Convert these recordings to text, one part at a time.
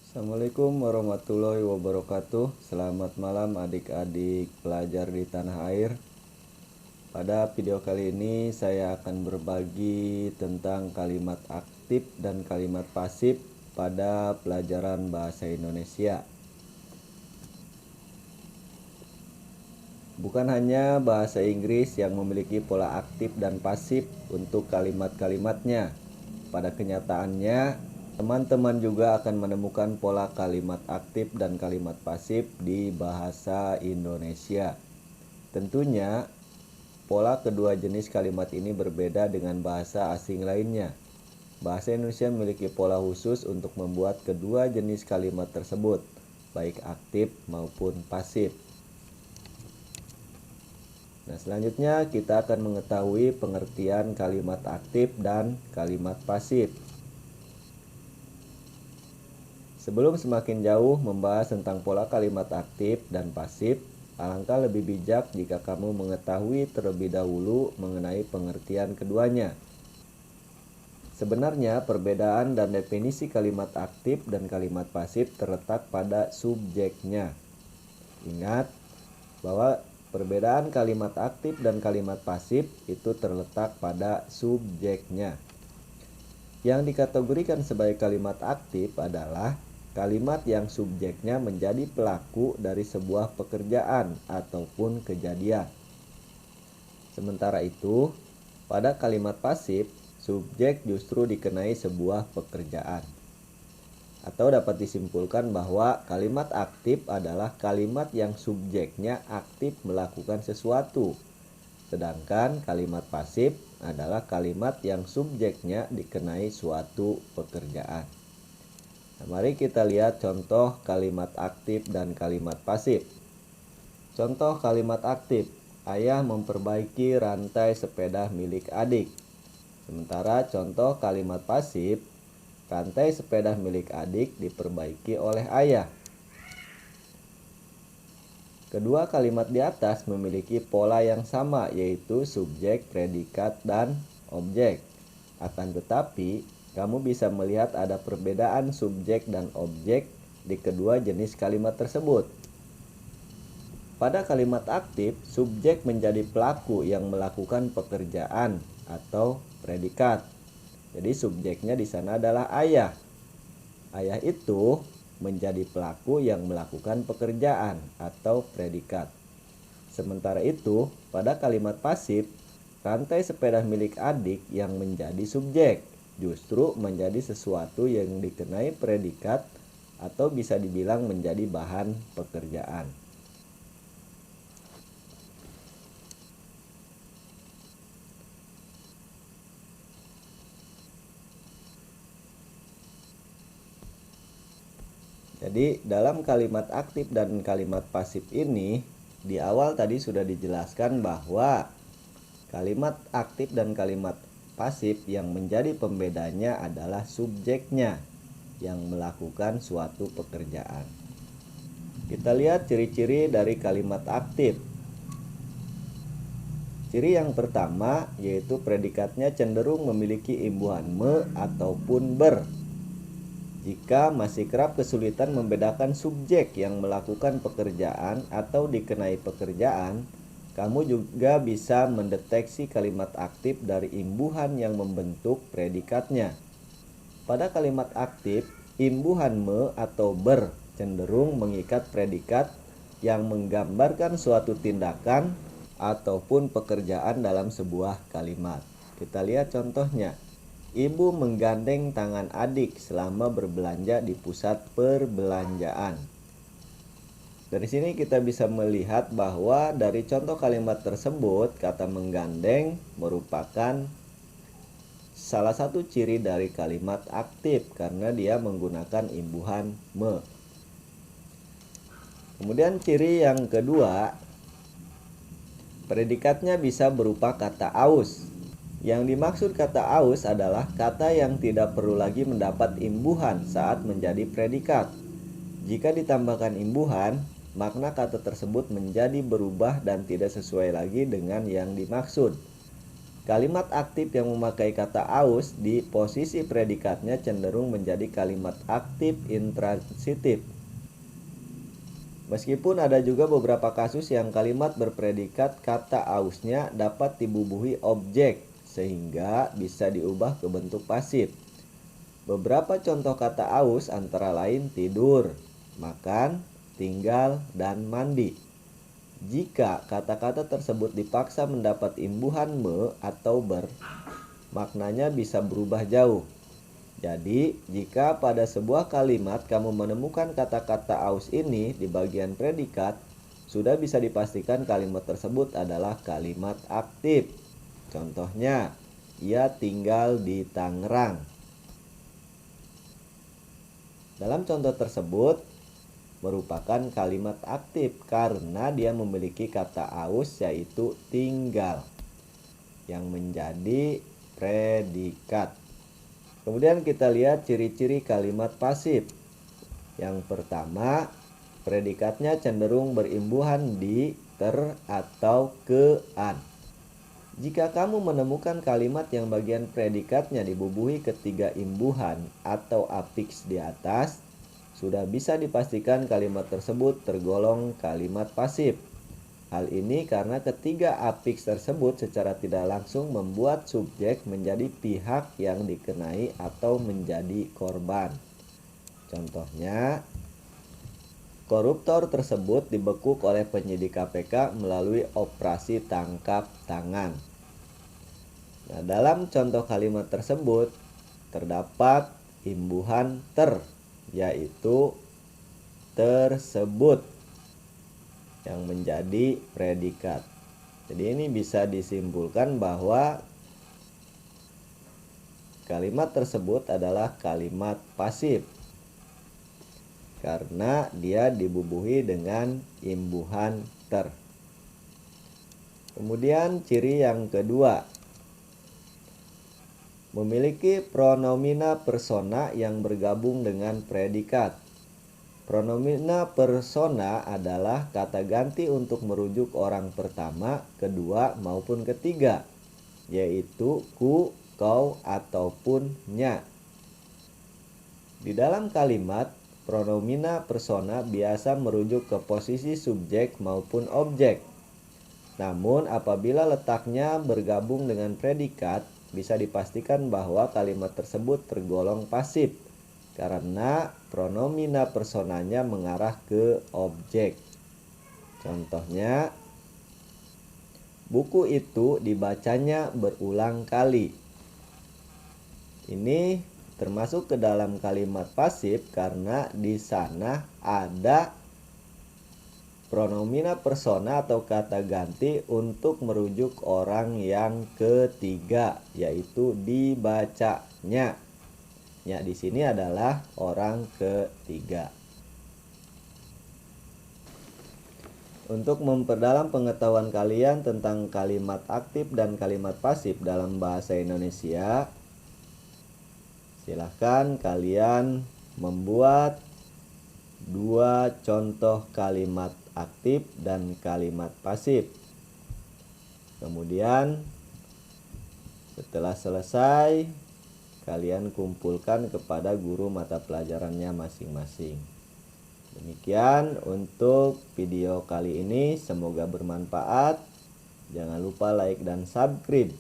Assalamualaikum warahmatullahi wabarakatuh. Selamat malam adik-adik pelajar di tanah air. Pada video kali ini saya akan berbagi tentang kalimat aktif dan kalimat pasif pada pelajaran bahasa Indonesia. Bukan hanya bahasa Inggris yang memiliki pola aktif dan pasif untuk kalimat-kalimatnya. Pada kenyataannya, teman-teman juga akan menemukan pola kalimat aktif dan kalimat pasif di bahasa Indonesia. Tentunya, pola kedua jenis kalimat ini berbeda dengan bahasa asing lainnya. Bahasa Indonesia memiliki pola khusus untuk membuat kedua jenis kalimat tersebut, baik aktif maupun pasif. Nah, selanjutnya kita akan mengetahui pengertian kalimat aktif dan kalimat pasif. Sebelum semakin jauh membahas tentang pola kalimat aktif dan pasif, alangkah lebih bijak jika kamu mengetahui terlebih dahulu mengenai pengertian keduanya. Sebenarnya perbedaan dan definisi kalimat aktif dan kalimat pasif terletak pada subjeknya. Ingat bahwa perbedaan kalimat aktif dan kalimat pasif itu terletak pada subjeknya. Yang dikategorikan sebagai kalimat aktif adalah kalimat yang subjeknya menjadi pelaku dari sebuah pekerjaan ataupun kejadian. Sementara itu, pada kalimat pasif, subjek justru dikenai sebuah pekerjaan. Atau dapat disimpulkan bahwa kalimat aktif adalah kalimat yang subjeknya aktif melakukan sesuatu. Sedangkan kalimat pasif adalah kalimat yang subjeknya dikenai suatu pekerjaan. Nah, mari kita lihat contoh kalimat aktif dan kalimat pasif. Contoh kalimat aktif: ayah memperbaiki rantai sepeda milik adik. Sementara contoh kalimat pasif: rantai sepeda milik adik diperbaiki oleh ayah. Kedua kalimat di atas memiliki pola yang sama, yaitu subjek, predikat, dan objek. Akan tetapi, kamu bisa melihat ada perbedaan subjek dan objek di kedua jenis kalimat tersebut. Pada kalimat aktif, subjek menjadi pelaku yang melakukan pekerjaan atau predikat. Jadi subjeknya di sana adalah ayah. Ayah itu menjadi pelaku yang melakukan pekerjaan atau predikat. Sementara itu, pada kalimat pasif, rantai sepeda milik adik yang menjadi subjek justru menjadi sesuatu yang dikenai predikat atau bisa dibilang menjadi bahan pekerjaan. Jadi dalam kalimat aktif dan kalimat pasif ini, di awal tadi sudah dijelaskan bahwa kalimat aktif dan kalimat pasif yang menjadi pembedanya adalah subjeknya yang melakukan suatu pekerjaan. Kita lihat ciri-ciri dari kalimat aktif. Ciri yang pertama yaitu predikatnya cenderung memiliki imbuhan me ataupun ber. Jika masih kerap kesulitan membedakan subjek yang melakukan pekerjaan atau dikenai pekerjaan, kamu juga bisa mendeteksi kalimat aktif dari imbuhan yang membentuk predikatnya. Pada kalimat aktif, imbuhan me atau ber cenderung mengikat predikat yang menggambarkan suatu tindakan ataupun pekerjaan dalam sebuah kalimat. Kita lihat contohnya. Ibu menggandeng tangan adik selama berbelanja di pusat perbelanjaan. Dari sini kita bisa melihat bahwa dari contoh kalimat tersebut, kata menggandeng merupakan salah satu ciri dari kalimat aktif karena dia menggunakan imbuhan me. Kemudian ciri yang kedua, predikatnya bisa berupa kata aus. Yang dimaksud kata aus adalah kata yang tidak perlu lagi mendapat imbuhan saat menjadi predikat. Jika ditambahkan imbuhan, makna kata tersebut menjadi berubah dan tidak sesuai lagi dengan yang dimaksud. Kalimat aktif yang memakai kata aus di posisi predikatnya cenderung menjadi kalimat aktif intransitif. Meskipun ada juga beberapa kasus yang kalimat berpredikat kata ausnya dapat dibubuhi objek sehingga bisa diubah ke bentuk pasif. Beberapa contoh kata aus antara lain tidur, makan, tinggal, dan mandi. Jika kata-kata tersebut dipaksa mendapat imbuhan me atau ber, maknanya bisa berubah jauh. Jadi, jika pada sebuah kalimat kamu menemukan kata-kata aus ini di bagian predikat, sudah bisa dipastikan kalimat tersebut adalah kalimat aktif. Contohnya, ia tinggal di Tangerang. Dalam contoh tersebut, merupakan kalimat aktif karena dia memiliki kata aus yaitu tinggal yang menjadi predikat. Kemudian kita lihat ciri-ciri kalimat pasif. Yang pertama, predikatnya cenderung berimbuhan di ter atau ke-an. Jika kamu menemukan kalimat yang bagian predikatnya dibubuhi ketiga imbuhan atau afiks di atas, sudah bisa dipastikan kalimat tersebut tergolong kalimat pasif. Hal ini karena ketiga afiks tersebut secara tidak langsung membuat subjek menjadi pihak yang dikenai atau menjadi korban. Contohnya, koruptor tersebut dibekuk oleh penyidik KPK melalui operasi tangkap tangan. Nah, dalam contoh kalimat tersebut terdapat imbuhan ter, yaitu tersebut yang menjadi predikat. Jadi ini bisa disimpulkan bahwa kalimat tersebut adalah kalimat pasif karena dia dibubuhi dengan imbuhan ter. Kemudian ciri yang kedua, memiliki pronomina persona yang bergabung dengan predikat. Pronomina persona adalah kata ganti untuk merujuk orang pertama, kedua, maupun ketiga, yaitu ku, kau, ataupun nya. Di dalam kalimat, pronomina persona biasa merujuk ke posisi subjek maupun objek. Namun apabila letaknya bergabung dengan predikat, bisa dipastikan bahwa kalimat tersebut tergolong pasif karena pronomina personanya mengarah ke objek. Contohnya, buku itu dibacanya berulang kali. Ini termasuk ke dalam kalimat pasif karena di sana ada pronomina persona atau kata ganti untuk merujuk orang yang ketiga, yaitu dibacanya. Ya, di sini adalah orang ketiga. Untuk memperdalam pengetahuan kalian tentang kalimat aktif dan kalimat pasif dalam bahasa Indonesia, silahkan kalian membuat dua contoh kalimat aktif dan kalimat pasif. Kemudian setelah selesai, kalian kumpulkan kepada guru mata pelajarannya masing-masing. Demikian untuk video kali ini, semoga bermanfaat. Jangan lupa like dan subscribe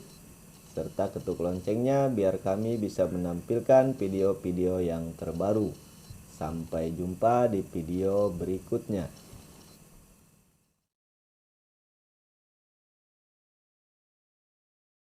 serta ketuk loncengnya biar kami bisa menampilkan video-video yang terbaru. Sampai jumpa di video berikutnya.